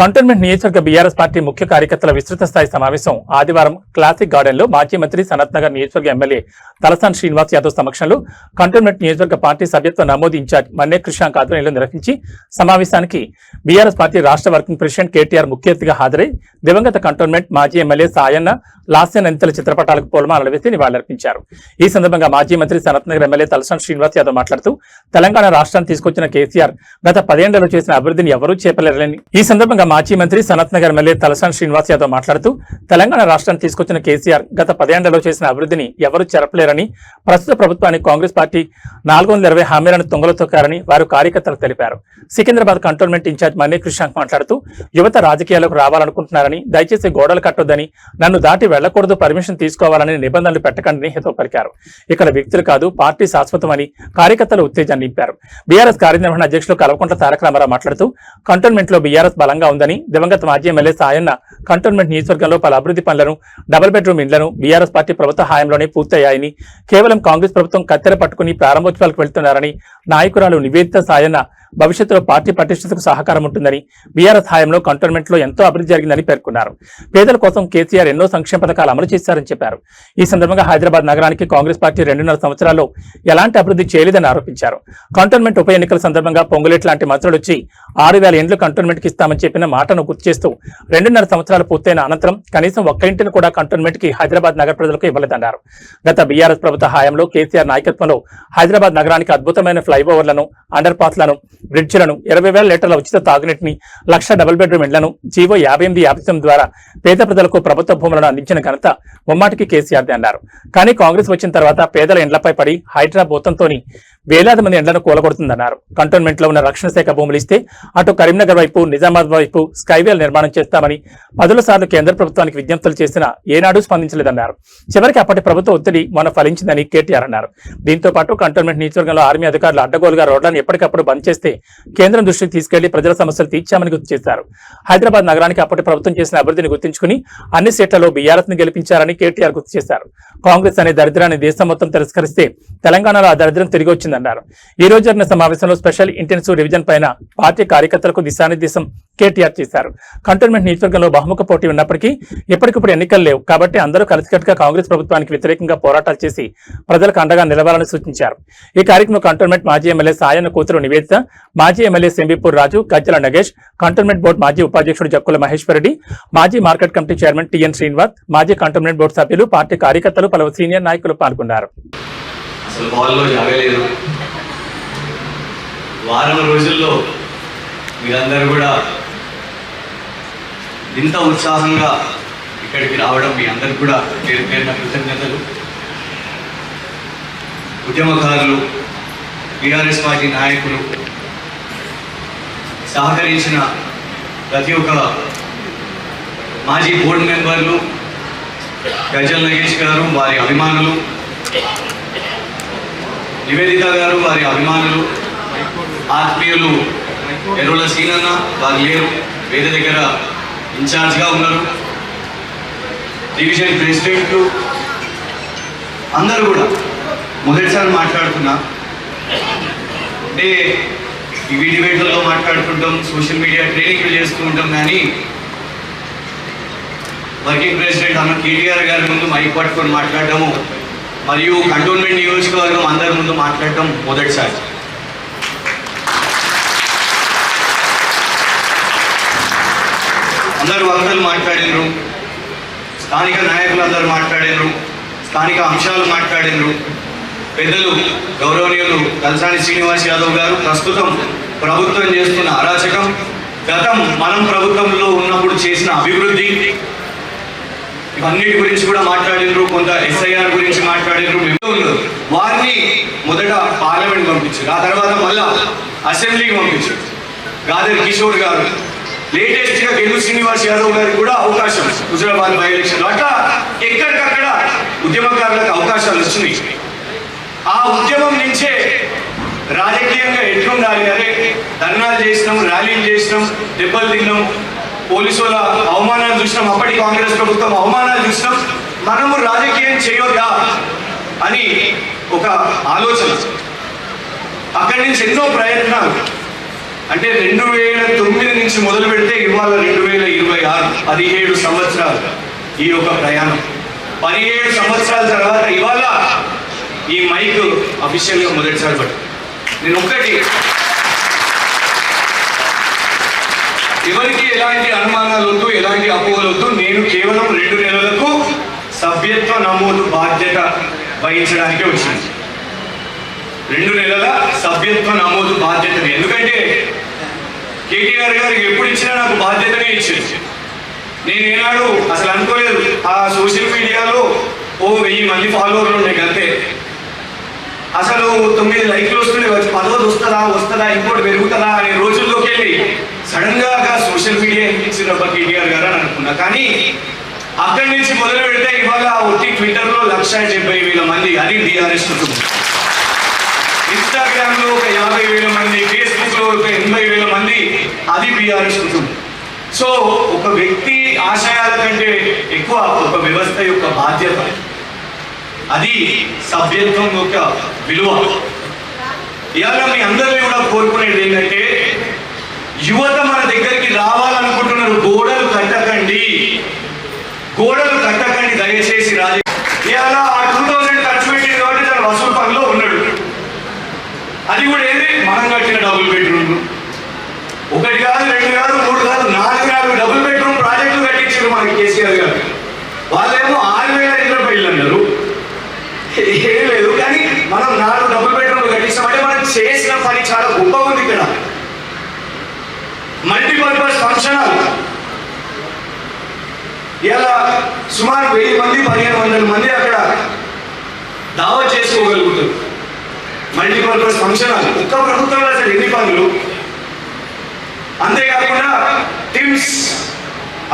Cantonment నియోజకవర్గ BRS party ముఖ్య కార్యకర్తల విస్తృత స్థాయి సమావేశం ఆదివారం క్లాసిక్ గార్డెన్ లో మాజీ మంత్రి సనత్ నగర్ నియోజకవర్గ ఎమ్మెల్యే తలసాని శ్రీనివాస్ యాదవ్ సమక్షంలో కంటోన్మెంట్ నియోజకవర్గ పార్టీ సభ్యత్వ నమోదు ఇన్ఛార్జ్ మన్నే కృష్ణాంక్ ఆధ్వర్యంలో నిర్వహించి సమావేశానికి బీఆర్ఎస్ పార్టీ రాష్ట్ర వర్కింగ్ ప్రెసిడెంట్ కేటీఆర్ ముఖ్య అతిథిగా హాజరై దివంగత కంటోన్మెంట్ మాజీ ఎమ్మెల్యే సాయన్న లాస్య నందితల చిత్రపటాలకు పూలమాలలు వేసి నివాళులర్పించారు. ఈ సందర్భంగా మాజీ మంత్రి సనత్ నగర్ ఎమ్మెల్యే తలసాని శ్రీనివాస్ యాదవ్ మాట్లాడుతూ తెలంగాణ రాష్ట్రాన్ని తీసుకొచ్చిన కేసీఆర్ గత 10 ఏళ్లలో చేసిన అభివృద్ధిని ఎవరూ చేపలేరని ఈ సందర్భంగా మాజీ మంత్రి సనత్ నగర్ ఎమ్మెల్యే తలసాని శ్రీనివాస్ యాదవ్ మాట్లాడుతూ తెలంగాణ రాష్ట్రాన్ని తీసుకొచ్చిన కేసీఆర్ గత 10 ఏళ్లలో చేసిన అభివృద్ధిని ఎవరూ చెరపలేరని ప్రస్తుత ప్రభుత్వానికి కాంగ్రెస్ పార్టీ 420 హామీలను తుంగలో తొక్కారని వారు కార్యకర్తలకు తెలిపారు. సికింద్రాబాద్ కంటోన్మెంట్ ఇన్ఛార్జ్ మన్నే కృష్ణాంక్ మాట్లాడుతూ యువత రాజకీయాలకు రావాలనుకుంటున్నారని దయచేసి గోడలు కట్టొద్దని నన్ను దాటి వెళ్లకూడదు పర్మిషన్ తీసుకోవాలని నిబంధనలు పెట్టకండి హితవు పలికారు. ఇక్కడ వ్యక్తులు కాదు పార్టీ శాశ్వతమని కార్యకర్తలు ఉత్తేజాన్ని నింపారు. బీఆర్ఎస్ కార్యనిర్వహణ అధ్యక్షులు కల్వకుంట్ల తారక రామారావు మాట్లాడుతూ కంటోన్మెంట్ లో బీఆర్ఎస్ బలంగా ఉందని దివంగత మాజీ ఎమ్మెల్యే సాయన్న కంటోన్మెంట్ నియోజకవర్గంలో పలు అభివృద్ధి పనులను డబుల్ బెడ్రూమ్ ఇండ్లను బీఆర్ఎస్ పార్టీ ప్రభుత్వ హయాంలోనే పూర్తయ్యాయని కేవలం కాంగ్రెస్ ప్రభుత్వం కత్తెర పట్టుకుని ప్రారంభోత్సవాలకు వెళ్తున్నారని నాయకురాలు నివేదిత సాయన్న భవిష్యత్తులో పార్టీ పటిష్టతకు సహకారం ఉంటుందని బీఆర్ఎస్ హయాంలో కంటోన్మెంట్ లో ఎంతో అభివృద్ధి జరిగిందని పేర్కొన్నారు. పేదల కోసం కేసీఆర్ ఎన్నో సంక్షేమ పథకాలు అమలు చేశారని చెప్పారు. ఈ సందర్భంగా హైదరాబాద్ నగరానికి కాంగ్రెస్ పార్టీ 2.5 సంవత్సరాల్లో ఎలాంటి అభివృద్ధి చేయలేదని ఆరోపించారు. కంటోన్మెంట్ ఉప ఎన్నికల సందర్భంగా పొంగులేట్ లాంటి మంత్రులు వచ్చి 6,000 ఇండ్లు కంటోన్మెంట్ కి ఇస్తామని చెప్పిన మాటను గుర్తు చేస్తూ 2.5 సంవత్సరాలు పూర్తయిన అనంతరం కనీసం ఒక్క ఇంటిని కూడా కంటోన్మెంట్ కి హైదరాబాద్ నగర ప్రజలకు ఇవ్వలేదన్నారు. గత బీఆర్ఎస్ ప్రభుత్వ హయాంలో కేసీఆర్ నాయకత్వంలో హైదరాబాద్ నగరానికి అద్భుతమైన ఫ్లైఓవర్లను, అండర్ పాస్లను, బ్రిడ్జ్లను, 20,000 లీటర్ల ఉచిత తాగునీటిని, 1,00,000 డబుల్ బెడ్రూమ్ ఇండ్లను, జీవో 58 ద్వారా పేద ప్రజలకు ప్రభుత్వ భూములను అందించిన ఘనత ముమ్మాటికి కేసీఆర్దే అన్నారు. కానీ కాంగ్రెస్ వచ్చిన తర్వాత పేదల ఇండ్లపై పడి హైడ్రా భూతంతోని వేలాది మంది ఇండ్లను కూలగొడుతుందన్నారు. కంటోన్మెంట్ లో ఉన్న రక్షణ శాఖ భూములు ఇస్తే అటు కరీంనగర్ వైపు, నిజామాబాద్ వైపు స్కైవేల్ నిర్మాణం చేస్తామని 10 సార్లు కేంద్ర ప్రభుత్వానికి విజ్ఞప్తులు చేసినా ఏనాడూ స్పందించలేదన్నారు. చివరికి అప్పటి ప్రభుత్వ ఒత్తిడి మొన్న ఫలించిందని కేటీఆర్ అన్నారు. దీంతో పాటు కంటోన్మెంట్ నియోజకవర్గంలో ఆర్మీ అధికారులు అడ్డగోలుగా రోడ్లను ఎప్పటికప్పుడు బంద్ చేస్తే కేంద్రం దృష్టికి తీసుకెళ్లి ప్రజల సమస్యలు తీర్చామని గుర్తు చేశారు. హైదరాబాద్ నగరానికి అప్పటి ప్రభుత్వం చేసిన అభివృద్ధిని గుర్తుంచుకుని అన్ని సీట్లలో బీఆర్ఎస్ ని గెలిపించారని కేటీఆర్ గుర్తు చేశారు. కాంగ్రెస్ అనే దరిద్రాన్ని దేశం మొత్తం తిరస్కరిస్తే తెలంగాణలో ఆ దరిద్రం తిరిగి వచ్చిందన్నారు. ఈ రోజు జరిగిన సమావేశంలో స్పెషల్ ఇంటెన్సివ్ రివిజన్ పైన పార్టీ కార్యకర్తలకు దిశానిర్దేశం కేటీఆర్ చేశారు. కంటోన్మెంట్ నియోజకవర్గంలో బహుముఖ పోటీ ఉన్నప్పటికీ ఇప్పటికిప్పుడు ఎన్నికలు లేవు కాబట్టి అందరూ కలిసికట్టుగా కాంగ్రెస్ ప్రభుత్వానికి వ్యతిరేకంగా పోరాటాలు చేసి ప్రజలకు అండగా నిలవాలని సూచించారు. ఈ కార్యక్రమంలో కంటోన్మెంట్ మాజీ ఎమ్మెల్యే సాయన్న కూతురు నివేదిత, మాజీ MLA Sembipur Raju, Gajjala Nagesh, cantonment board మాజీ ఉపాధ్యక్షుడు జక్కుల మహేశ్వరరెడ్డి, మాజీ market committee chairman TN Srinivas, మాజీ కంటోన్మెంట్ బోర్డు సభ్యులు, పార్టీ కార్యకర్తలు, పలువురు సీనియర్ నాయకులు పాల్గొన్నారు. వారం రోజుల్లో మీరందరూ కూడా ఇంత ఉత్సాహంగా ఇక్కడికి రావడం మీ అందరికి కూడా పేరు పేరున కృతజ్ఞతలు. ఉద్యమకారులు, బీఆర్ఎస్ పార్టీ నాయకులు, సహకరించిన ప్రతి ఒక్క మాజీ బోర్డు మెంబర్లు, గజ్జల నగేష్ గారు, వారి అభిమానులు, నివేదిత గారు, వారి అభిమానులు, ఆత్మీయులు ఎర్రోల సీనన్న వారు లేరు, వేరే దగ్గర ఇన్ఛార్జ్గా ఉన్నారు, డివిజన్ ప్రెసిడెంట్లు అందరూ కూడా మొదటిసారి మాట్లాడుతున్నా. అంటే టీవీ డిబేట్లలో మాట్లాడుకుంటాం, సోషల్ మీడియా ట్రైనింగ్లు చేస్తూ ఉంటాం, కానీ వర్కింగ్ ప్రెసిడెంట్ అన్న కేటీఆర్ గారి ముందు మైక్ పట్టుకొని మాట్లాడటము మరియు కంటోన్మెంట్ నియోజకవర్గం అందరి ముందు మాట్లాడటం మొదటిసారి. అందరు వక్తలు మాట్లాడినరు, స్థానిక నాయకులు అందరూ మాట్లాడినరు, స్థానిక అంశాలు మాట్లాడినరు. పెద్దలు గౌరవనీయులు తలసాని శ్రీనివాస్ యాదవ్ గారు ప్రస్తుతం ప్రభుత్వం చేస్తున్న అరాచకం, గతం మనం ప్రభుత్వంలో ఉన్నప్పుడు చేసిన అభివృద్ధి, ఇవన్నిటి గురించి కూడా మాట్లాడినరు. కొంత ఎస్ఐఆర్ గురించి మాట్లాడినరు. వారిని మొదట పార్లమెంట్ పంపించారు, ఆ తర్వాత మళ్ళా అసెంబ్లీకి పంపించారు. గాదర్ కిషోర్ గారు, లేటెస్ట్ గా గెలు శ్రీనివాస్ యాదవ్ గారికి కూడా అవకాశం హుజరాబాద్ బై ఎలక్షన్. అట్లా ఎక్కడికక్కడ ఉద్యమకారులకు అవకాశాలు వస్తున్నాయి. ఆ ఉద్యమం నుంచే రాజకీయంగా ఎట్లుండాలి, అరే ధర్నాలు చేసినాం, ర్యాలీలు చేసినాం, దెబ్బలు తిన్నాం, పోలీసుల అవమానాలు చూసినాం, అప్పటి కాంగ్రెస్ ప్రభుత్వం అవమానాలు చూసినాం, మనము రాజకీయం చేయొద్దా అని ఒక ఆలోచన. అక్కడి నుంచి ఎన్నో ప్రయత్నాలు, అంటే 2009 నుంచి మొదలు పెడితే ఇవాళ 17 సంవత్సరాలు ఈ యొక్క ప్రయాణం. 17 సంవత్సరాల తర్వాత ఇవాళ ఈ మైక్ అఫీషియల్గా మొదటిసారి పట్టు. నేను ఒక్కటి, ఎవరికి ఎలాంటి అనుమానాలు వద్దు, ఎలాంటి అపోహలు వద్దు. నేను కేవలం 2 నెలలకు సభ్యత్వ నమోదు బాధ్యత వహించడానికే వచ్చింది. 2 నెలల సభ్యత్వ నమోదు బాధ్యతని. ఎందుకంటే కేటీఆర్ గారికి ఎప్పుడు ఇచ్చినా నాకు బాధ్యతనే ఇచ్చింది. నేను ఏనాడు అసలు అనుకోలేదు. ఆ సోషల్ మీడియాలో 1000 మంది ఫాలోవర్లు ఉన్నాయి అంతే. అసలు 9 లైక్లు వస్తుండే, 10వ వస్తుందా ఇంకోటి పెరుగుతుందా అనే రోజుల్లోకి వెళ్ళి సడన్ గా సోషల్ మీడియా ఇచ్చిన కేటీఆర్ గారు అని అనుకున్నా. కానీ అక్కడి నుంచి మొదలు పెడితే ఇవాళ ఒట్టి ట్విట్టర్లో 170,000 మంది, అది టీఆర్ఎస్ కుటుంబం. ఇన్స్టాగ్రామ్ లో ఒక 50,000 మంది, ఫేస్బుక్ లో ఒక 80,000 మంది, అది బీఆర్ఎస్ కుటుంబం. సో ఒక వ్యక్తి ఆశయాల కంటే ఎక్కువ ఒక వ్యవస్థ యొక్క బాధ్యత, అది సభ్యత్వం యొక్క విలువ. ఇవాళ మీ అందరినీ కూడా కోరుకునేది ఏంటంటే, యువత మన దగ్గరికి రావాలనుకుంటున్నారు. గోడలు కట్టకండి దయచేసి. ఇవాళ ఆ 2000 ఖర్చు పెట్టింది కాబట్టి తన వసూలు పనిలో ఉన్నాడు. అది కూడా ఏది, మనం కట్టిన డబుల్ బెడ్రూమ్, 1 కాదు 2 కాదు 3 కాదు 4 డబుల్ బెడ్రూమ్ ప్రాజెక్టులు కట్టించారు మనకి కేసీఆర్ గారు. వాళ్ళేమో 6,000 ఇళ్ళ పెళ్ళి అన్నారు. ఏం లేదు, కానీ మనం 4 డబుల్ బెడ్రూమ్లు కట్టించామంటే మనం చేసిన పని చాలా గొప్పగా ఉంది. ఇక్కడ మల్టీపర్పస్ ఫంక్షన్ హాల్ ఇలా సుమారు 1000 మంది 1500 మంది అక్కడ దావత్ చేసుకోగలుగుతారు. మల్టీపర్పస్ ఫంక్షన్ హాల్ ఒక్క ప్రభుత్వంలో అసలు ఎన్ని పనులు. అంతేకాకుండా టిమ్స్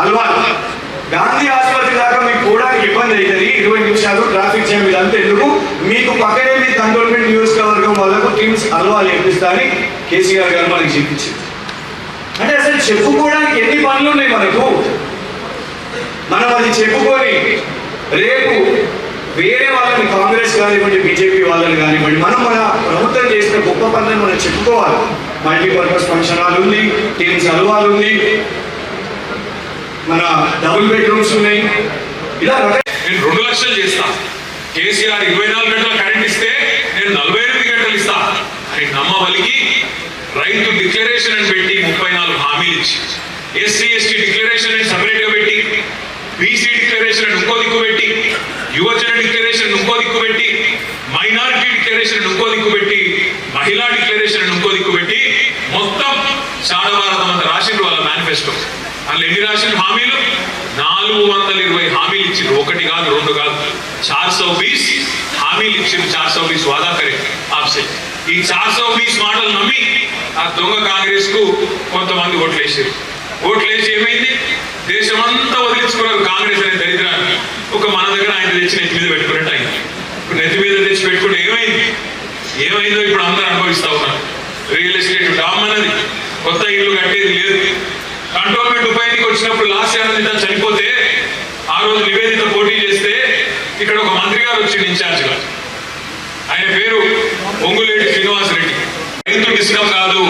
అల్వాల్ గాంధీ ఆసుపత్రి దాకా మీకు పోవడానికి ఇబ్బంది అవుతుంది. 20 నిమిషాలు ట్రాఫిక్ జామ్. ఇదంతా ఎందుకు, మీకు పక్కనే మీ కంటోన్మెంట్ నియోజకవర్గం వాళ్ళకు టిమ్స్ అల్వాల్ వేపిస్తా అని కేసీఆర్ గారు మనకి చూపించింది. అంటే అసలు చెప్పుకోవడానికి ఎన్ని పనులు ఉన్నాయి మనకు. మనం అది చెప్పుకొని రేపు వేరే వాళ్ళని, కాంగ్రెస్ కానివ్వండి బీజేపీ వాళ్ళని కానివ్వండి, మన ప్రభుత్వం చేసిన గొప్ప పనులను మనం చెప్పుకోవాలి. మల్టీపర్పస్ ఫంక్షన్ హాల్ ఉంది, టీమ్స్ అల్వాల్ ఉంది, మన డబుల్ బెడ్రూమ్స్ ఉన్నాయి. ఇలా నేను 2 లక్షలు చేస్తా. కేసీఆర్ 24 గంటల కరెంట్ ఇస్తే నేను 48 గంటలు ఇస్తా అని నమ్మవలికి రైతు డిక్లరేషన్ అని పెట్టి 34 హామీలు ఇచ్చి, ఎస్సీ ఎస్టీ డిక్లరేషన్ అని సపరేట్ గా పెట్టి, బీసీ డిక్లరేషన్ అని ఇంకో దిక్కు పెట్టి, యువజన డిక్లరేషన్ ఇంకో దిక్కు పెట్టి, మైనారిటీ డిక్లరేషన్ ఇంకో దిక్కు పెట్టి, మహిళా డిక్లరేషన్ ఇంకో దిక్కు పెట్టి, మొత్తం శాడవారతం అంతా రాసిండ్రు వాళ్ళ మేనిఫెస్టో. అందులో ఎన్ని రాసిన హామీలు? 420 హామీలు ఇచ్చిండ్రు. 1 కాదు 2 కాదు, 420 హామీలు ఇచ్చిండ్రు. 420 వాదా కరే ఆప్సే. ఈ 420 మాటలు నమ్మి ఆ దొంగ కాంగ్రెస్ కు కొంతమంది ఓట్లేసారు. ఓట్లేసి ఏమైంది, దేశమంతా వదిలించుకున్నారు కాంగ్రెస్ అనే దరిద్రాన్ని. ఒక మన దగ్గర ఆయన తెచ్చి నెత్తి మీద పెట్టుకున్నట్టు అయింది. ఇప్పుడు నెత్తి మీద తెచ్చి పెట్టుకుంటే ఏమైందో ఇప్పుడు అందరూ అనుభవిస్తా ఉన్నారు. రియల్ ఎస్టేట్ డామ్ అన్నది, కొత్త ఇల్లు కట్టేది లేదు. కంటోన్మెంట్ ఉప ఎన్నిక వచ్చినప్పుడు లాస్ట్ ఆనందిత చనిపోతే ఆ రోజు నివేదిత పోటీ చేస్తే ఇక్కడ ఒక మంత్రి గారు వచ్చింది ఇన్ఛార్జ్గా. ఆయన పేరు పొంగులేటి శ్రీనివాసరెడ్డి. రైతు డిస్కమ్ కాదు,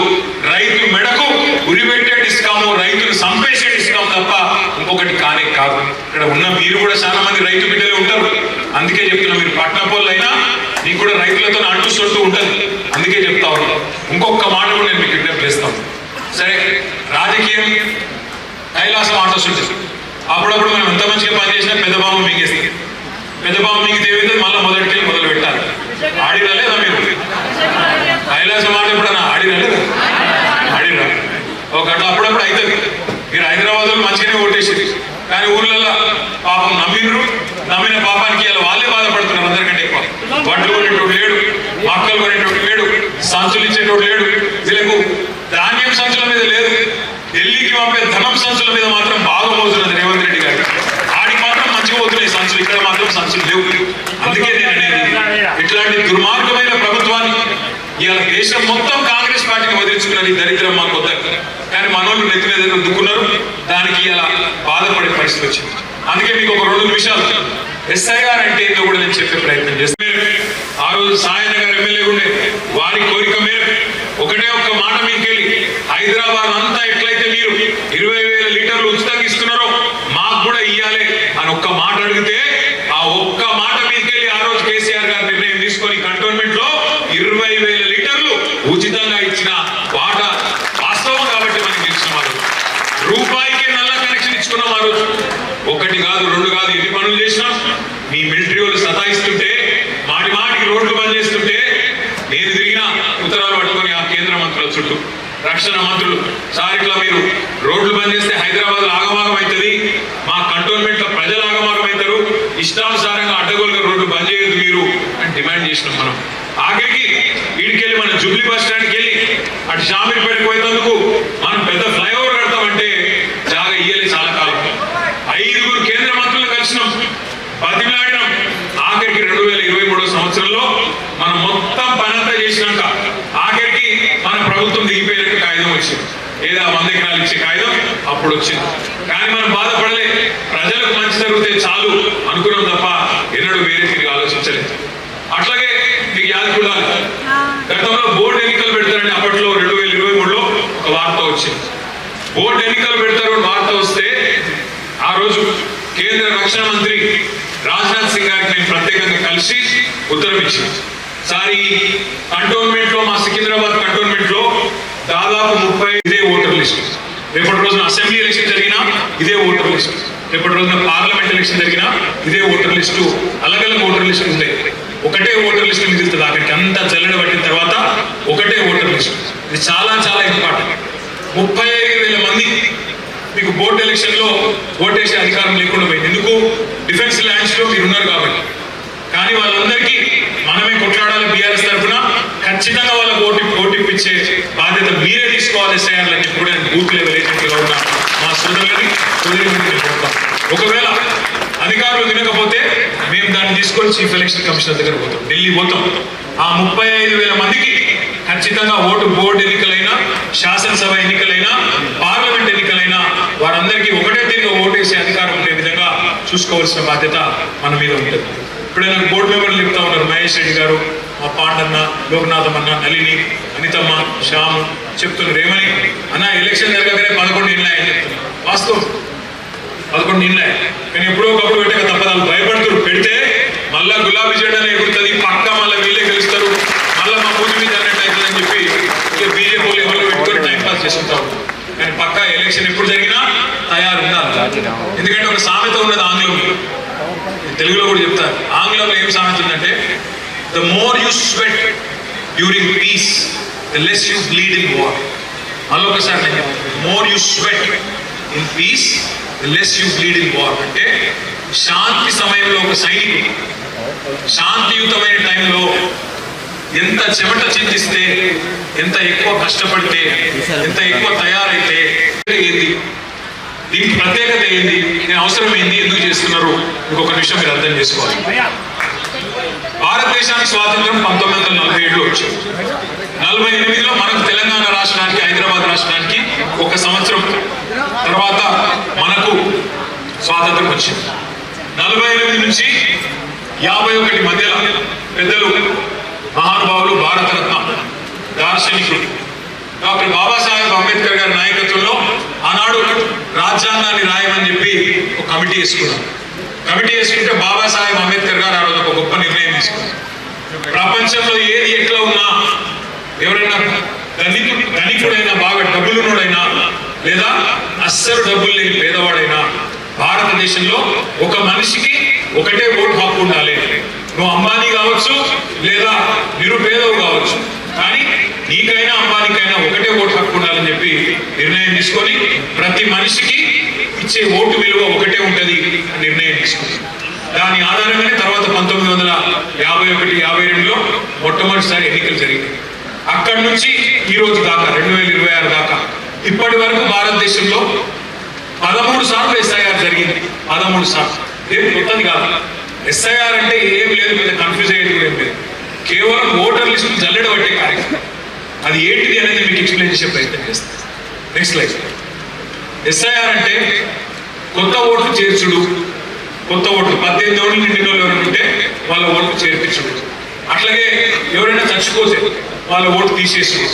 రైతు మెడకు ఉరిపెట్టే డిస్కాము, రైతులు సంపేసే డిస్కామ్ తప్ప ఇంకొకటి కానే కాదు. ఇక్కడ ఉన్న మీరు కూడా చాలా మంది రైతు బిడ్డలే ఉంటారు. అందుకే చెప్తున్నా, మీరు పట్టణపోళ్ళు అయినా మీకు కూడా రైతులతో అంటూ సొట్టు ఉంటుంది. అందుకే చెప్తా ఉన్నాను. ఇంకొక మాట కూడా నేను మీకు విజ్ఞప్తి చేస్తాను. సరే, రాజకీయం కైలాసం ఆట సొట్టు. అప్పుడప్పుడు మనం ఎంత మంచిగా పనిచేసినా పెద్ద బాబు మింగేస్తుంది. పెద్ద బాబు మింగితే ఏమైతే మళ్ళీ మొదటికెళ్ళి మొదలు పెట్టాలి. ఆడిరాలేదా మీరు? కైలాసం మాట ఎప్పుడన్నా ఆడిరాలేదు? ఆడిరా ఒక అట్లా అప్పుడప్పుడు అవుతుంది. మీరు హైదరాబాద్లో మంచిగానే ఓటేసింది, కానీ ఊర్లలో పాపం నమ్మిండ్రు. నమ్మిన పాపానికి ఇలా వాళ్ళే బాధపడుతున్నారు అందరికంటే ఎక్కువ. వడ్లు కొనేటోడు లేడు, మొక్కలు కొనేటోడు లేడు, సంచులు ఇచ్చేటోడు లేడు. వీళ్ళకు ధాన్యం సంచుల మీద లేదు, ఢిల్లీకి పంపే ధనం సంచుల మీద మాత్రం బాగా మోతున్నది రేవంత్ రెడ్డి గారు. ఆడికి మాత్రం మంచిగా పోతున్నాయి సంచులు, ఇక్కడ మాత్రం సంచులు లేవు. అందుకే నేను అనేది, ఇట్లాంటి దుర్మార్గమైన ప్రభుత్వాన్ని ఇవాళ దేశం మొత్తం కాంగ్రెస్ పార్టీని వదిలించుకున్నది దరిద్రం మాకు వద్ద. కానీ మనోళ్ళు నెత్తి మీద దుక్కున్నారు, దానికి ఇలా బాధపడే పరిస్థితి వచ్చింది. అందుకే మీకు ఒక 2 నిమిషాలు ఎస్ఐఆర్ అంటే ఏంటో కూడా నేను చెప్పే ప్రయత్నం చేస్తాను. ఆ రోజు సాయన గారు ఎమ్మెల్యే ఉండే, వారి కోరిక మేరకు ఒకటే ఒక్క మాట మీకెళ్ళి, హైదరాబాద్ అంతా ఎట్లయితే మీరు 20,000 లీటర్లు ఉచితంగా ఇస్తున్నారో రూపాయికే నల్ల కనెక్షన్ ఇచ్చుకున్నాం ఆ రోజు. ఒకటి కాదు, రెండు కాదు, ఎన్ని పనులు చేసినాం. మీ మిలిటరీ వాళ్ళు సతాయిస్తుంటే, మాటి మాటికి రోడ్లు బంద్ చేస్తుంటే నేను తిరిగిన ఉత్తరాలు పట్టుకొని ఆ కేంద్ర మంత్రుల చుట్టూ, రక్షణ మంత్రులు, సార్ ఇట్లా మీరు రోడ్లు బంద్ చేస్తే హైదరాబాద్ ఆగమాగం అవుతుంది, మా కంటోన్మెంట్ లో ప్రజలు ఆగమాగం అవుతారు, ఇష్టానుసారంగా అడ్డగోలుగా రోడ్డు బంద్ చేయొద్దు మీరు అని డిమాండ్ చేసినాం. మనం ఆఖరికి వీడికెళ్ళి మన జూబ్లీ బస్ స్టాండ్కి వెళ్ళి అటు షామీర్పేటకు పోయేందుకు మనం పెద్ద ఫ్లైఓవర్ కడతామంటే జాగా ఇయ్యలే. చాలా కాలం 5 కేంద్ర మంత్రులు కలిసినాం, బతిమలాడినాం. ఆఖరికి 2023 సంవత్సరంలో మనం మొత్తం పనంతా చేసినాక ఆఖరికి మన ప్రభుత్వం దిగిపోయినట్టు కాగితం వచ్చింది. ఏదో 100 ఎకరాలు ఇచ్చే కాగితం అప్పుడు వచ్చింది. కానీ మనం బాధపడలే, ప్రజలకు మంచి జరిగితే చాలు అనుకున్నాం తప్ప ఎన్నడూ వేరే తిరిగి ఆలోచించలేదు. అట్లాగే మీకు యాదకుండాలి, గతంలో బోర్డు ఎన్నికలు పెడతారని అప్పట్లో 2023లో ఒక వార్త వచ్చింది. బోర్డు ఎన్నికలు పెడతారు వార్త వస్తే ఆ రోజు కేంద్ర రక్షణ మంత్రి రాజ్నాథ్ సింగ్ గారికి నేను ప్రత్యేకంగా కలిసి ఉత్తరం ఇచ్చింది. సార్ ఈ కంటోన్మెంట్ లో, మా సికింద్రాబాద్ కంటోన్మెంట్ లో దాదాపు 30 ఇదే ఓటర్ లిస్ట్. రేపటి రోజున అసెంబ్లీ ఎలక్షన్ జరిగినా ఇదే ఓటర్ లిస్ట్, రేపటి రోజున పార్లమెంట్ ఎలక్షన్ జరిగినా ఇదే ఓటర్ లిస్టు, అలగలగ ఓటర్ లిస్టు ఉంటాయి. ఒకటే ఓటర్ లిస్టు మిగులుతుంది. అక్కడికి అంతా జల్లెడ పట్టిన తర్వాత ఒకటే ఓటర్ లిస్టు. ఇది చాలా చాలా ఇంపార్టెంట్. 35,000 మంది మీకు బోర్డు ఎలక్షన్ లో ఓటేసే అధికారం లేకుండా పోయింది. ఎందుకు? డిఫెన్స్ ల్యాండ్స్ లో మీరు ఉన్నారు కాబట్టి. కానీ వాళ్ళందరికీ మనమే కొట్లాడాలి. బీఆర్ఎస్ తరఫున ఖచ్చితంగా వాళ్ళకు ఓటిప్పించే బాధ్యత మీరే తీసుకోవాలి ఎస్ఐఆర్ అని చెప్పి కూడా బూత్ లెవెల్ ఏజెంట్లుగా ఉన్న మా సోదరులని ఒకవేళ అధికారులు వినకపోతే మేము దాన్ని తీసుకొని చీఫ్ ఎలక్షన్ కమిషనర్ దగ్గర పోతాం, ఢిల్లీ పోతాం. ఆ 35,000 మందికి ఖచ్చితంగా ఓటు బోర్డు ఎన్నికలైనా, శాసనసభ ఎన్నికలైనా, పార్లమెంట్ ఎన్నికలైనా వారందరికీ ఒకటే తిరిగి ఓటేసే అధికారం ఉండే విధంగా చూసుకోవాల్సిన బాధ్యత మన మీద ఉంటుంది. ఇప్పుడే నాకు బోర్డు మెంబర్లు చెప్తా ఉన్నారు, మహేష్ రెడ్డి గారు, మా పాండన్న, లోకనాథం అన్న, నళిని, అనితమ్మ, శ్యాము చెప్తున్నారు. ఏమని అన్న ఎలక్షన్ జరగగానే 11 నిర్ణయాలు చెప్తున్నారు. వాస్తవం 11 నిర్ణయాలు. కానీ ఎప్పుడో ఒకప్పుడు పెట్టక తప్పదాలు భయపడుతున్నారు. పెడితే మళ్ళా గులాబీ జెండానే ఎగురుతుంది, పక్క మళ్ళీ వీళ్ళే గెలుస్తారు, మళ్ళీ మా పూజ మీద అన్నట్టు అవుతుందని చెప్పి ఇక బీజేపీ ఎవరు పెట్టుకొని టైం పాస్ చేసుకుంటా ఉంటారు. కానీ పక్క ఎలక్షన్ ఎప్పుడు జరిగినా తయారు ఉండాలి. ఎందుకంటే ఒక సామెత ఉన్నది ఆంగ్లంలో, తెలుగులో కూడా చెప్తారు. ఆంగ్లంలో ఏం సామెత ఉందంటే, the more you sweat during piece the less you bleed in war. మళ్ళీ ఒకసారి నేను చెప్తాను, more you sweat in peace the less you bleed in war. అంటే శాంతి సమయంలో ఒక సైనికుడు శాంతియుతమైన టైంలో ఎంత చెమట చింతిస్తే, ఎంత ఎక్కువ కష్టపడితే, ఎంత ఎక్కువ తయారైతే ఏంది, దీనికి ప్రత్యేకత ఏంది, దీని అవసరం ఏంది, ఎందుకు చేస్తున్నారు, ఇంకొక విషయం మీరు అర్థం చేసుకోవాలి. భారతదేశానికి స్వాతంత్రం 1947లో వచ్చింది. 48లో మనకు తెలంగాణ రాష్ట్రానికి, హైదరాబాద్ రాష్ట్రానికి 1 సంవత్సరం తర్వాత మనకు స్వాతంత్రం వచ్చింది. 48 నుంచి 51 మధ్యలో పెద్దలు, మహానుభావులు, భారతరత్న దార్శనికుడు డాక్టర్ బాబాసాహెబ్ అంబేద్కర్ గారి నాయకత్వంలో ఆనాడు రాజ్యాంగాన్ని రాయమని చెప్పి ఒక కమిటీ వేసుకున్నాం. కమిటీ వేసుకుంటే బాబాసాహెబ్ అంబేద్కర్ గారు ఆ రోజు ఒక గొప్ప నిర్ణయం తీసుకున్నారు. ప్రపంచంలో ఏది ఎట్లా ఉన్నా, ఎవరైనా ధనికుడైనా, బాగా డబ్బులున్నోడైనా, లేదా అస్సలు డబ్బులు లేని పేదవాడైనా, భారతదేశంలో ఒక మనిషికి ఒకటే ఓటు హక్కు ఉండాలి. నువ్వు అంబానీ కావచ్చు, లేదా నిరుపేదవు కావచ్చు, కానీ నీకైనా అంబానీకైనా ఒకటే ఓటు హక్కు ఉండాలని చెప్పి నిర్ణయం తీసుకొని ప్రతి మనిషికి ఇచ్చే ఓటు విలువ ఒకటే ఉంటుంది అని నిర్ణయం తీసుకుంది. దాని ఆధారంగానే తర్వాత 1951-52లో మొట్టమొదటిసారి ఎన్నికలు జరిగాయి. అక్కడి నుంచి ఈ రోజు దాకా 2026 దాకా ఇప్పటి వరకు భారతదేశంలో 13 సార్లు ఎస్ఐఆర్ జరిగింది. 13 సార్లు. ఏం కొత్తది కాదు. ఎస్ఐఆర్ అంటే ఏం లేదు, మీద కన్ఫ్యూజ్ అయ్యేది కూడా ఏం లేదు. కేవలం ఓటర్ లిస్టు జల్లెడ పట్టే కార్యక్రమం. అది ఏంటిది అనేది మీకు ఎక్స్ప్లెయిన్ చేసే ప్రయత్నం చేస్తాను. Next slide. ఎస్ఐఆర్ అంటే కొత్త ఓట్లు చేర్చుడు, కొత్త ఓట్లు 18 ఓట్లు నిండిన వాళ్ళు ఎవరైనా ఉంటే వాళ్ళ ఓట్లు చేర్పించుడు. అట్లాగే ఎవరైనా చచ్చిపోతే వాళ్ళ ఓటు తీసేసుడు.